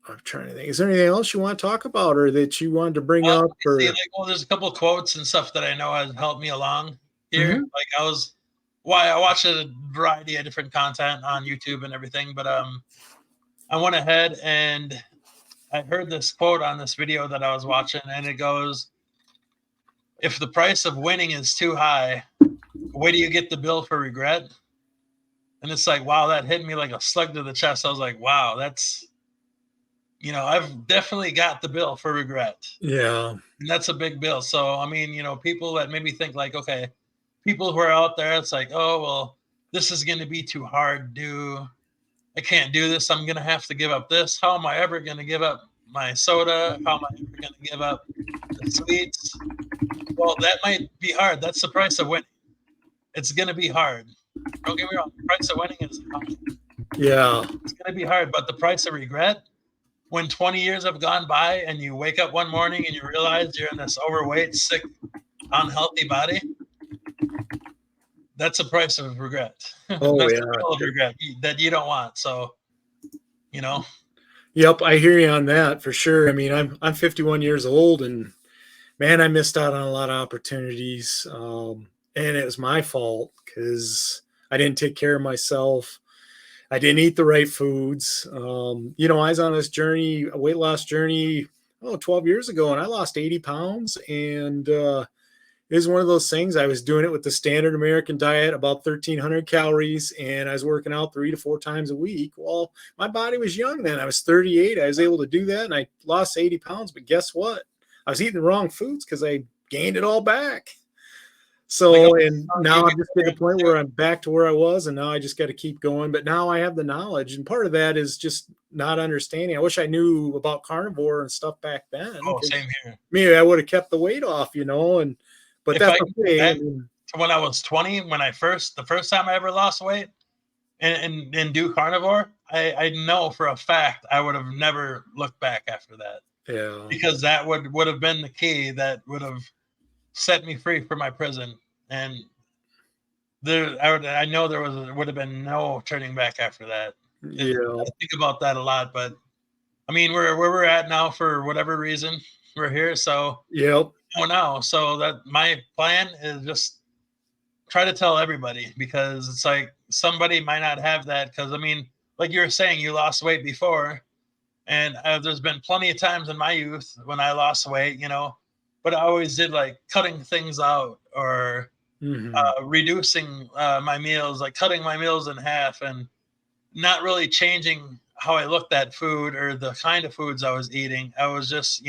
Speaker 1: I'm trying to think. Is there anything else you want to talk about, or that you wanted to bring up,
Speaker 2: See,
Speaker 1: or?
Speaker 2: like, well, there's a couple of quotes and stuff that I know has helped me along here.
Speaker 1: Mhm.
Speaker 2: Like why I watch a variety of different content on YouTube and everything, but I went ahead and I heard this quote on this video that I was watching, and it goes, if the price of winning is too high, where do you get the bill for regret? And it's like, wow, that hit me like a slug to the chest. I was like, wow, that's, I've definitely got the bill for regret.
Speaker 1: Yeah.
Speaker 2: And that's a big bill. So, I mean, people that maybe think like, okay, people who are out there, it's like, oh, well, this is going to be too hard to do. I can't do this. I'm going to have to give up this. How am I ever going to give up my soda? How am I ever going to give up the sweets? Well, that might be hard. That's the price of winning. It's going to be hard. Don't get me wrong. The price of winning is high.
Speaker 1: Yeah.
Speaker 2: It's going to be hard, but the price of regret, when 20 years have gone by and you wake up one morning and you realize you're in this overweight, sick, unhealthy body, that's a price of regret.
Speaker 1: Oh
Speaker 2: That's
Speaker 1: yeah.
Speaker 2: a bill of regret that you don't want. So, you know,
Speaker 1: Yep, I hear you on that for sure. I mean, I'm 51 years old, and man, I missed out on a lot of opportunities, and it was my fault because I didn't take care of myself. I didn't eat the right foods. I was on this journey, a weight loss journey, 12 years ago, and I lost 80 pounds. And it was one of those things. I was doing it with the standard American diet, about 1,300 calories, and I was working out 3 to 4 times a week. Well, my body was young then. I was 38. I was able to do that, and I lost 80 pounds. But guess what? I was eating the wrong foods because I gained it all back.
Speaker 2: like
Speaker 1: So, and now I'm just at the point
Speaker 2: too.
Speaker 1: where I'm back to where I was, and now I just got to keep going. But now I have the knowledge, and part of that is just not understanding. I wish I knew about carnivore and stuff back then.
Speaker 2: Oh, same here.
Speaker 1: Maybe I would have kept the weight off, and but
Speaker 2: If I
Speaker 1: that's
Speaker 2: go
Speaker 1: okay.
Speaker 2: back to when I was 20, when the first time I ever lost weight and do carnivore, I know for a fact I would have never looked back after that.
Speaker 1: Yeah.
Speaker 2: Because that would have been the key that would have set me free from my prison. And I know there would have been no turning back after that.
Speaker 1: Yeah.
Speaker 2: I think about that a lot, but I mean, where we're at now for whatever reason, we're here. So
Speaker 1: Yep.
Speaker 2: now, so that my plan is just try to tell everybody, because it's like somebody might not have that. Because I mean, like you were saying, you lost weight before, and there's been plenty of times in my youth when I lost weight, but I always did like cutting things out or reducing my meals, like cutting my meals in half, and not really changing how I looked at food or the kind of foods I was eating. I was just,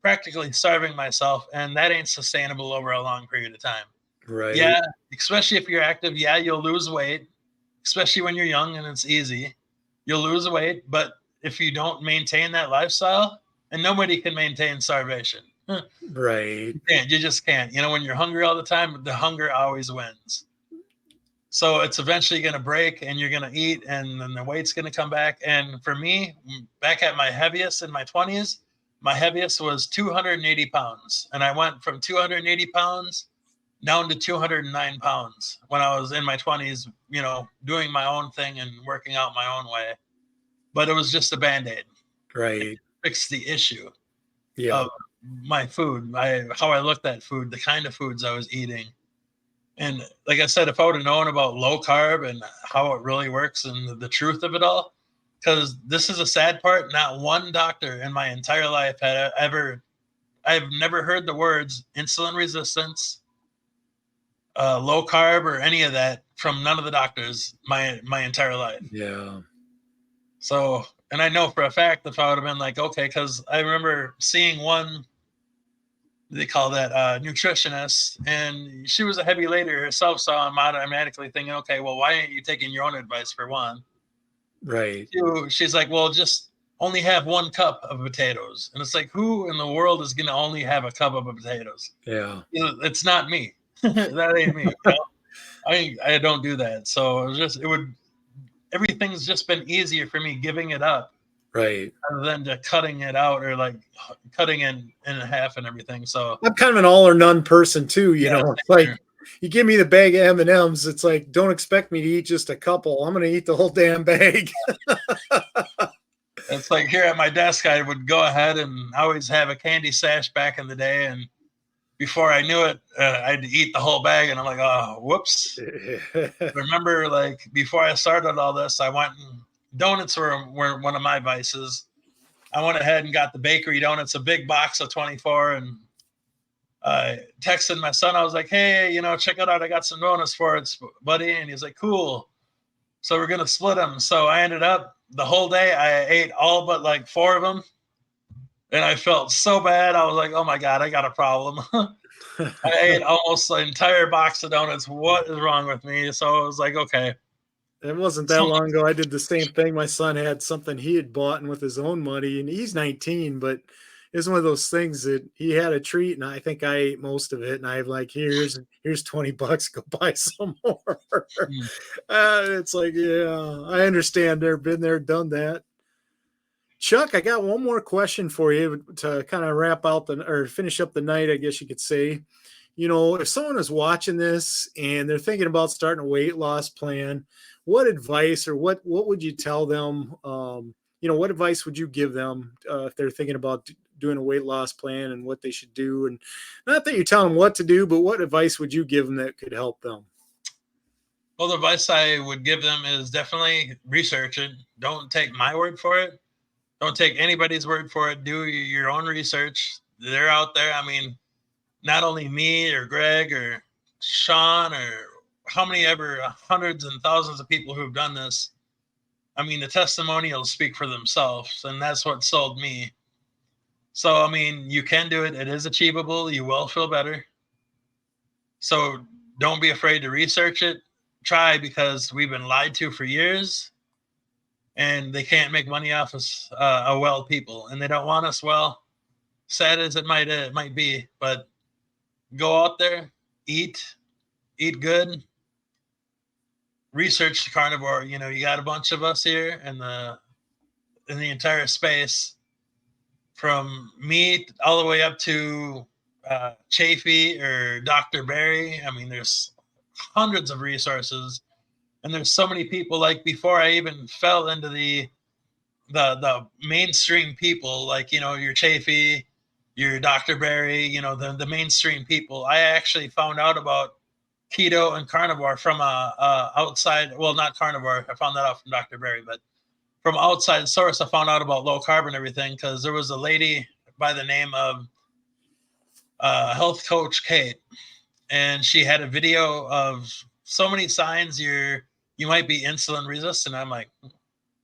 Speaker 2: practically starving myself, and that ain't sustainable over a long period of time.
Speaker 1: Right.
Speaker 2: Yeah, especially if you're active, yeah, you'll lose weight, especially when you're young and it's easy. You'll lose weight, but if you don't maintain that lifestyle, and nobody can maintain starvation.
Speaker 1: Right.
Speaker 2: You just can't. When you're hungry all the time, the hunger always wins. So it's eventually going to break, and you're going to eat, and then the weight's going to come back. And for me, back at my heaviest in my 20s, my heaviest was 280 pounds. And I went from 280 pounds down to 209 pounds when I was in my 20s, doing my own thing and working out my own way. But it was just a Band-Aid.
Speaker 1: Right.
Speaker 2: It fixed the issue
Speaker 1: of
Speaker 2: my food, how I looked at food, the kind of foods I was eating. And like I said, if I would have known about low carb and how it really works and the truth of it all, because this is a sad part, not one doctor in my entire life I've never heard the words insulin resistance, low carb, or any of that from none of the doctors my entire life.
Speaker 1: Yeah.
Speaker 2: So, and I know for a fact if I would have been like, okay, because I remember seeing one, they call that nutritionist, and she was a heavy lady herself, so I'm automatically thinking, okay, well, why aren't you taking your own advice for one?
Speaker 1: Right.
Speaker 2: She's like, well, just only have 1 cup of potatoes. And it's like, who in the world is going to only have a cup of potatoes?
Speaker 1: Yeah.
Speaker 2: It's not me. That ain't me. I don't do that. So everything's just been easier for me giving it up.
Speaker 1: Right.
Speaker 2: Rather than to cutting it out or like cutting in half and everything. So
Speaker 1: I'm kind of an all or none person too. It's like you give me the bag of M&Ms. It's like, don't expect me to eat just a couple. I'm going to eat the whole damn bag.
Speaker 2: It's like here at my desk, I would go ahead and always have a candy stash back in the day. And before I knew it, I'd eat the whole bag. And I'm like, oh, whoops. Remember, like before I started all this, I went and donuts were one of my vices. I went ahead and got the bakery donuts, a big box of 24, and I texted my son. I was like, hey, check it out. I got some donuts for it, buddy. And he's like, cool. So we're going to split them. So I ended up the whole day, I ate all but like 4 of them. And I felt so bad. I was like, oh my God, I got a problem. I ate almost the entire box of donuts. What is wrong with me? So I was like, okay.
Speaker 1: It wasn't that long ago. I did the same thing. My son had something he had bought and with his own money, and he's 19, but it's one of those things that he had a treat, and I think I ate most of it. And I'm like, here's $20, go buy some more. It's like, yeah, I understand. They've been there, done that. Chuck, I got one more question for you to kind of wrap out or finish up the night, I guess you could say. If someone is watching this and they're thinking about starting a weight loss plan, what advice or what would you tell them? What advice would you give them if they're thinking about doing a weight loss plan and what they should do? And not that you tell them what to do, but what advice would you give them that could help them?
Speaker 2: Well, the advice I would give them is definitely research it. Don't take my word for it. Don't take anybody's word for it. Do your own research. They're out there. I mean, not only me or Greg or Sean or how many ever hundreds and thousands of people who have done this. I mean, the testimonials speak for themselves, and that's what sold me. So, I mean, you can do it. It is achievable. You will feel better. So don't be afraid to research it. Try, because we've been lied to for years, and they can't make money off us, well people, and they don't want us well. Sad as it might be, but go out there, eat good, research the carnivore. You got a bunch of us here in the entire space, from me all the way up to Chafee or Dr. Barry. I mean, there's hundreds of resources, and there's so many people. Like, before I even fell into the mainstream people, like, your Chafee, your Dr. Barry, the mainstream people, I actually found out about keto and carnivore from a outside, well, not carnivore, I found that out from Dr. Barry, but from outside source. I found out about low carb and everything because there was a lady by the name of health coach Kate, and she had a video of so many signs you might be insulin resistant. I'm like,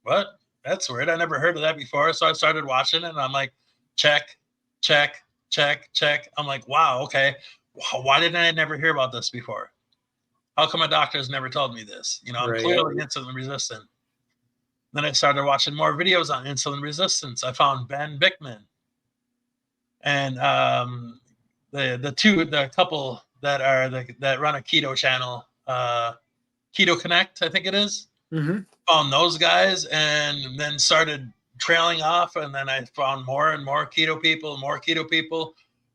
Speaker 2: what? That's weird. I never heard of that before. So I started watching it, and I'm like, check. I'm like, wow, okay. Why didn't I never hear about this before? How come my doctors never told me this? I'm clearly insulin resistant. Then I started watching more videos on insulin resistance. I found Ben Bickman, and the couple that run a keto channel, Keto Connect, I think it is.
Speaker 1: Mm-hmm.
Speaker 2: Found those guys, and then started trailing off. And then I found more and more keto people.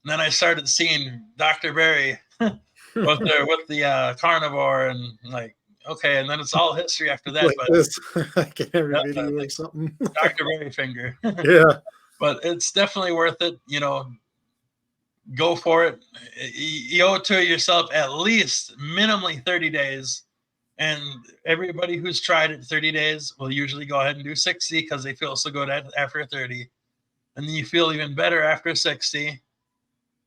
Speaker 2: And then I started seeing Dr. Barry with the carnivore, and like, okay. And then it's all history after that.
Speaker 1: Like
Speaker 2: but
Speaker 1: this, like in every video or something.
Speaker 2: Dr. Barry finger.
Speaker 1: Yeah.
Speaker 2: But it's definitely worth it. Go for it. You owe it to yourself at least minimally 30 days. And everybody who's tried it 30 days will usually go ahead and do 60 because they feel so good after 30. And then you feel even better after 60.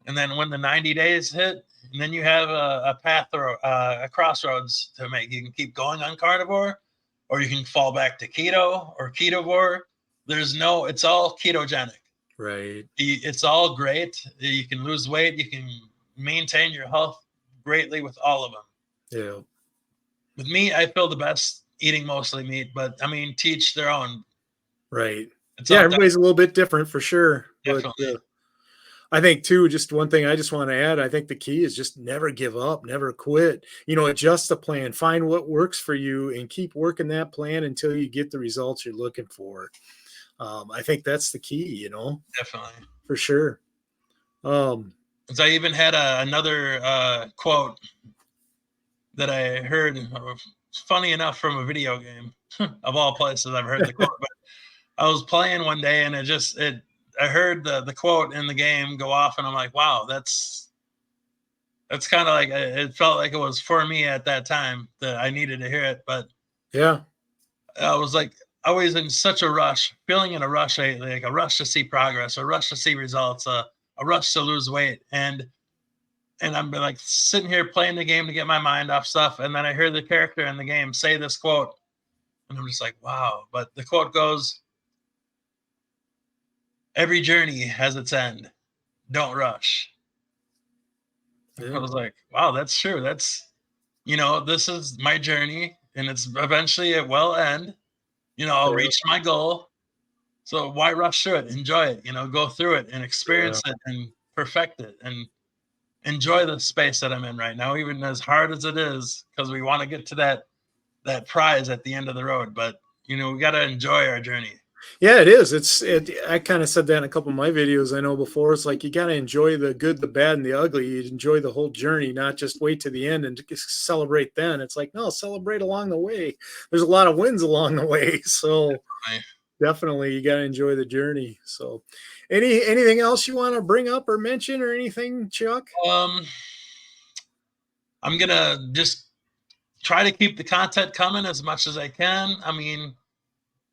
Speaker 2: And then when the 90 days hit, and then you have a path or a crossroads to make. You can keep going on carnivore, or you can fall back to keto or ketovore. It's all ketogenic.
Speaker 1: Right.
Speaker 2: It's all great. You can lose weight. You can maintain your health greatly with all of them.
Speaker 1: Yeah.
Speaker 2: With me, I feel the best eating mostly meat, but I mean, teach their own.
Speaker 1: Right. Everybody's a little bit different for sure.
Speaker 2: Definitely.
Speaker 1: But I think too, just one thing I just want to add, I think the key is just never give up, never quit. Adjust the plan, find what works for you, and keep working that plan until you get the results you're looking for. I think that's the key,
Speaker 2: Definitely.
Speaker 1: For sure.
Speaker 2: I even had another quote that I heard, funny enough, from a video game. Of all places I've heard the quote. But I was playing one day, and I heard the quote in the game go off, and I'm like, wow, that's kind of like, it felt like it was for me at that time that I needed to hear it. But
Speaker 1: yeah,
Speaker 2: I was like, always in such a rush, feeling in a rush, like a rush to see progress, a rush to see results, a rush to lose weight. And I'm like sitting here playing the game to get my mind off stuff. And then I hear the character in the game say this quote, and I'm just like, wow. But the quote goes, every journey has its end. Don't rush. I
Speaker 1: Yeah.
Speaker 2: was like, wow, that's true. This is my journey and it's eventually it will end. I'll
Speaker 1: Yeah.
Speaker 2: reach my goal. So why rush through it? Enjoy it, go through it and
Speaker 1: Yeah.
Speaker 2: experience it and perfect it and enjoy the space that I'm in right now, even as hard as it is, because we want to get to that prize at the end of the road. But we got to enjoy our journey.
Speaker 1: Yeah, it is. I kind of said that in a couple of my videos I know before. It's like you got to enjoy the good, the bad, and the ugly. You enjoy the whole journey, not just wait to the end and just celebrate then. It's like, no, celebrate along the way. There's a lot of wins along the way. So definitely you got to enjoy the journey. So anything else you want to bring up or mention or anything, Chuck?
Speaker 2: Um, I'm gonna just try to keep the content coming as much as I can. I mean,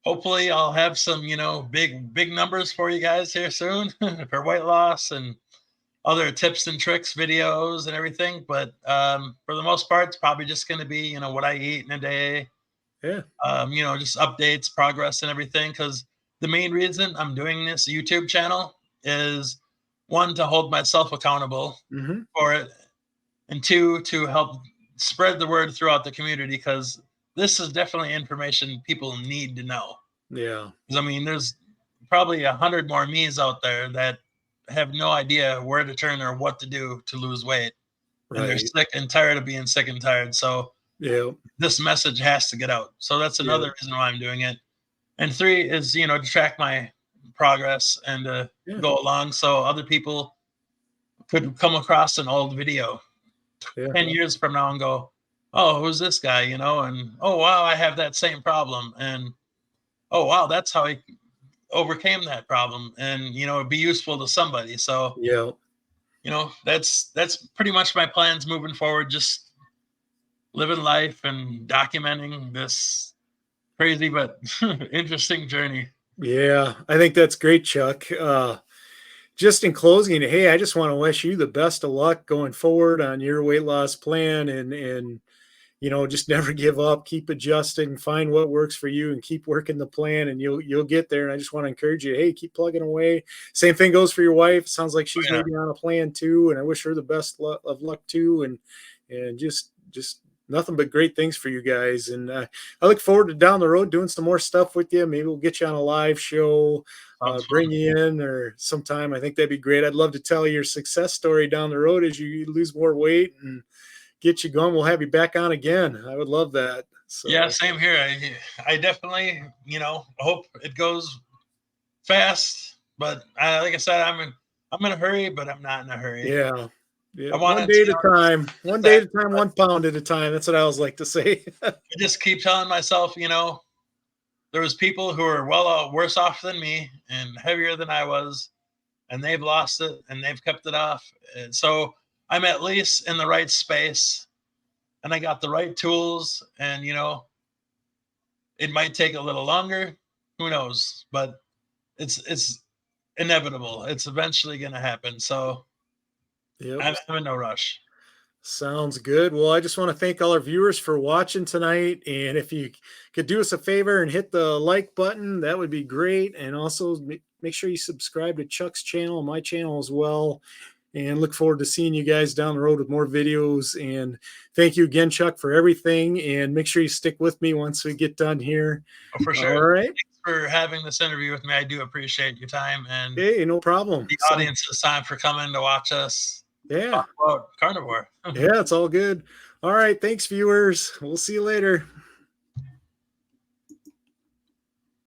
Speaker 2: hopefully I'll have some, big numbers for you guys here soon for weight loss and other tips and tricks videos and everything. But for the most part, it's probably just going to be, what I eat in a day,
Speaker 1: Yeah.
Speaker 2: just updates, progress and everything. Because the main reason I'm doing this YouTube channel is one, to hold myself accountable
Speaker 1: Mm-hmm.
Speaker 2: for it, and two, to help spread the word throughout the community, because this is definitely information people need to know.
Speaker 1: Yeah.
Speaker 2: I mean, there's probably 100 more me's out there that have no idea where to turn or what to do to lose weight. And they're
Speaker 1: Right.
Speaker 2: sick and tired of being sick and tired. So
Speaker 1: Yeah.
Speaker 2: this message has to get out. So that's
Speaker 1: Yeah.
Speaker 2: another reason why I'm doing it. And three is, to track my progress and to
Speaker 1: Yeah.
Speaker 2: go along so other people could come across an old video
Speaker 1: Yeah.
Speaker 2: 10 years from now and go, oh, who's this guy? And oh, wow, I have that same problem. And oh, wow, that's how I overcame that problem, and it'd be useful to somebody. So
Speaker 1: Yeah.
Speaker 2: that's pretty much my plans moving forward, just living life and documenting this crazy but interesting journey.
Speaker 1: Yeah. I think that's great, Chuck. Just in closing, hey, I just want to wish you the best of luck going forward on your weight loss plan and just never give up, keep adjusting, find what works for you and keep working the plan and you'll get there. And I just want to encourage you, hey, keep plugging away. Same thing goes for your wife. It sounds like she's
Speaker 2: Yeah,
Speaker 1: maybe on a plan too. And I wish her the best of luck too. And just nothing but great things for you guys. And I look forward to down the road doing some more stuff with you. Maybe we'll get you on a live show,
Speaker 2: sounds
Speaker 1: bring
Speaker 2: fun.
Speaker 1: you in or sometime. I think that'd be great. I'd love to tell your success story down the road as you lose more weight and get you going. We'll have you back on again. I would love that.
Speaker 2: Yeah,
Speaker 1: So
Speaker 2: same here. I definitely hope it goes fast, but like I said, I'm in a hurry, but I'm not in a hurry.
Speaker 1: yeah. Yeah.
Speaker 2: I
Speaker 1: One
Speaker 2: wanted
Speaker 1: day
Speaker 2: to
Speaker 1: at a time. One
Speaker 2: just
Speaker 1: day
Speaker 2: that,
Speaker 1: at a time,
Speaker 2: but
Speaker 1: 1 pound at a time. That's what I always like to say.
Speaker 2: I just keep telling myself, there was people who are worse off than me and heavier than I was, and they've lost it and they've kept it off. And so I'm at least in the right space, and I got the right tools. And it might take a little longer, who knows? But it's inevitable. It's eventually going to happen. So
Speaker 1: Yep.
Speaker 2: I'm in no rush.
Speaker 1: Sounds good. Well, I just want to thank all our viewers for watching tonight. And if you could do us a favor and hit the like button, that would be great. And also make sure you subscribe to Chuck's channel and my channel as well. And look forward to seeing you guys down the road with more videos. And thank you again, Chuck, for everything. And make sure you stick with me once we get done here.
Speaker 2: Oh, for
Speaker 1: All
Speaker 2: sure.
Speaker 1: right.
Speaker 2: Thanks for having this interview with me. I do appreciate your time and
Speaker 1: Hey, no problem.
Speaker 2: the audience's time for coming to watch us
Speaker 1: Yeah.
Speaker 2: talk about carnivore.
Speaker 1: Yeah, it's all good. All right. Thanks, viewers. We'll see you later.